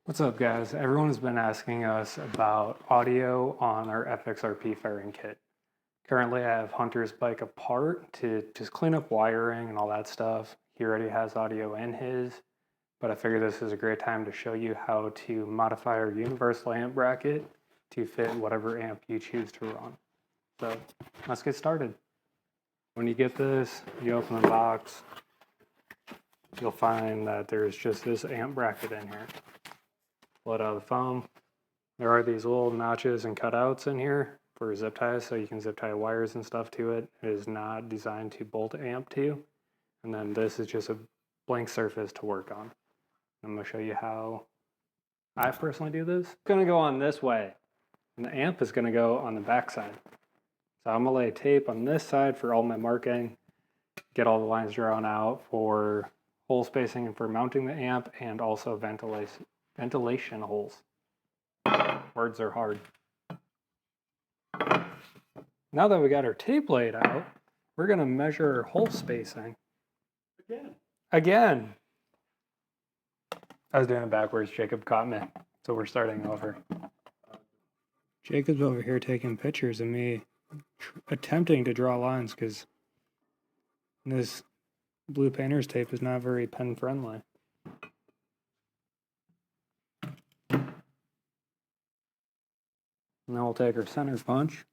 What's up, guys? Everyone has been asking us about audio on our FXRP Fairing kit. Currently, I have Hunter's bike apart to just clean up wiring and all that stuff. He already has audio in his, but I figured this is a great time to show you how to modify our universal amp bracket to fit whatever amp you choose to run. So let's get started. When you get this, you open the box, you'll find that there's just this amp bracket in here. Pull it out of the foam. There are these little notches and cutouts in here for zip ties, so you can zip tie wires and stuff to it. It is not designed to bolt amp to. And then this is just a blank surface to work on. I'm going to show you how I personally do this. It's going to go on this way, and the amp is going to go on the back side. So I'm going to lay tape on this side for all my marking, get all the lines drawn out for hole spacing and for mounting the amp, and also ventilation holes. Words are hard. Now that we got our tape laid out, we're going to measure our hole spacing. Again. I was doing it backwards. Jacob caught me. So we're starting over. Jacob's over here taking pictures of me attempting to draw lines because this blue painter's tape is not very pen friendly. And then we'll take our center punch.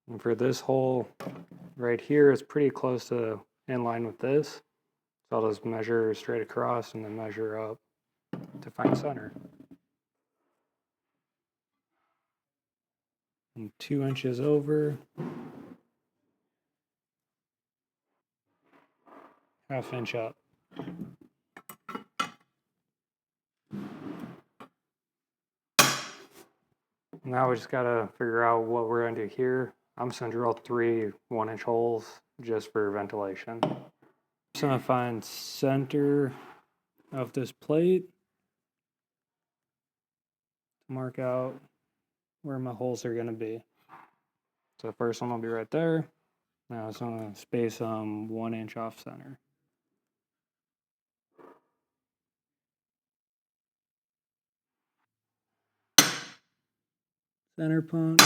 And for this hole right here, it's pretty close to in line with this. So I'll just measure straight across and then measure up to find center. And 2 inches over. Half inch up. Now we just gotta figure out what we're gonna do here. I'm just gonna drill 3 1-inch holes just for ventilation. Just gonna find center of this plate. Mark out where my holes are gonna be. So the first one will be right there. Now I just wanna space them 1 inch off center. Center punch.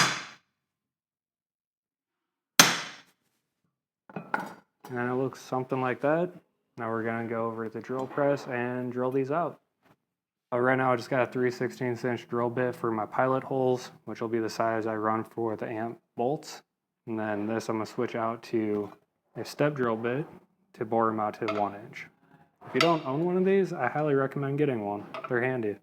And then it looks something like that. Now we're gonna go over to the drill press and drill these out. Right now I just got a 3/16 inch drill bit for my pilot holes, which will be the size I run for the amp bolts. And then this I'm gonna switch out to a step drill bit to bore them out to 1 inch. If you don't own one of these, I highly recommend getting one. They're handy.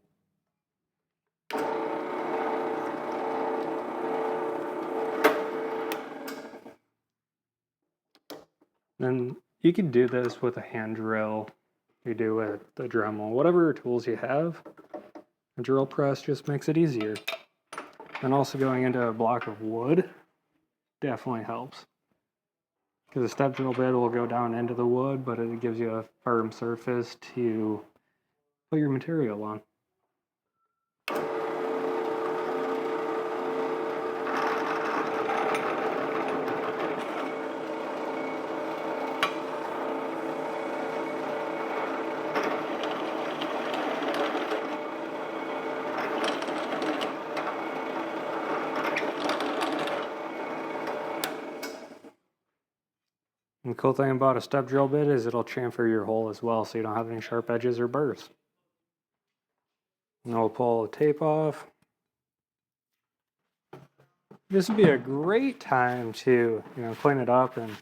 Then you can do this with a hand drill, you do with the Dremel, whatever tools you have. A drill press just makes it easier. And also going into a block of wood definitely helps. Because a step drill bit will go down into the wood, but it gives you a firm surface to put your material on. And the cool thing about a step drill bit is it'll chamfer your hole as well, so you don't have any sharp edges or burrs. And we'll pull the tape off. This would be a great time to, clean it up and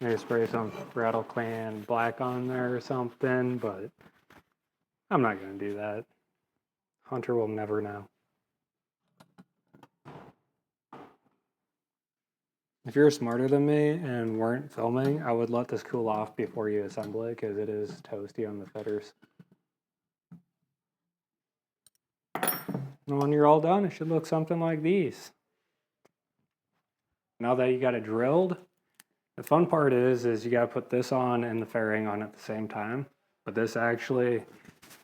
maybe spray some Rattle Clan black on there or something, but I'm not going to do that. Hunter will never know. If you're smarter than me and weren't filming, I would let this cool off before you assemble it because it is toasty on the fitters. And when you're all done, it should look something like these. Now that you got it drilled, the fun part is you got to put this on and the fairing on at the same time. But this actually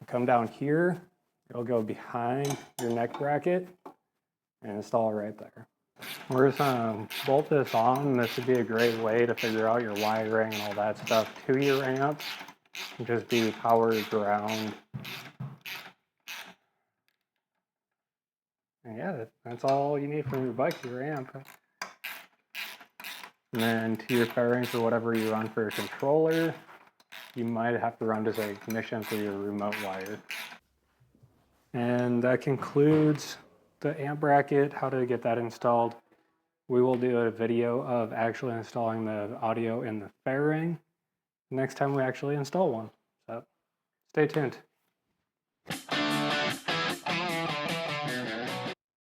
come down here, it'll go behind your neck bracket and install right there. We're just gonna bolt this on. This would be a great way to figure out your wiring and all that stuff to your amp. Just be power ground. And yeah, that's all you need from your bike to your amp. And then to your fairings or whatever you run for your controller, you might have to run just a ignition for your remote wire. And that concludes the amp bracket, how to get that installed. We will do a video of actually installing the audio in the fairing next time we actually install one. So stay tuned.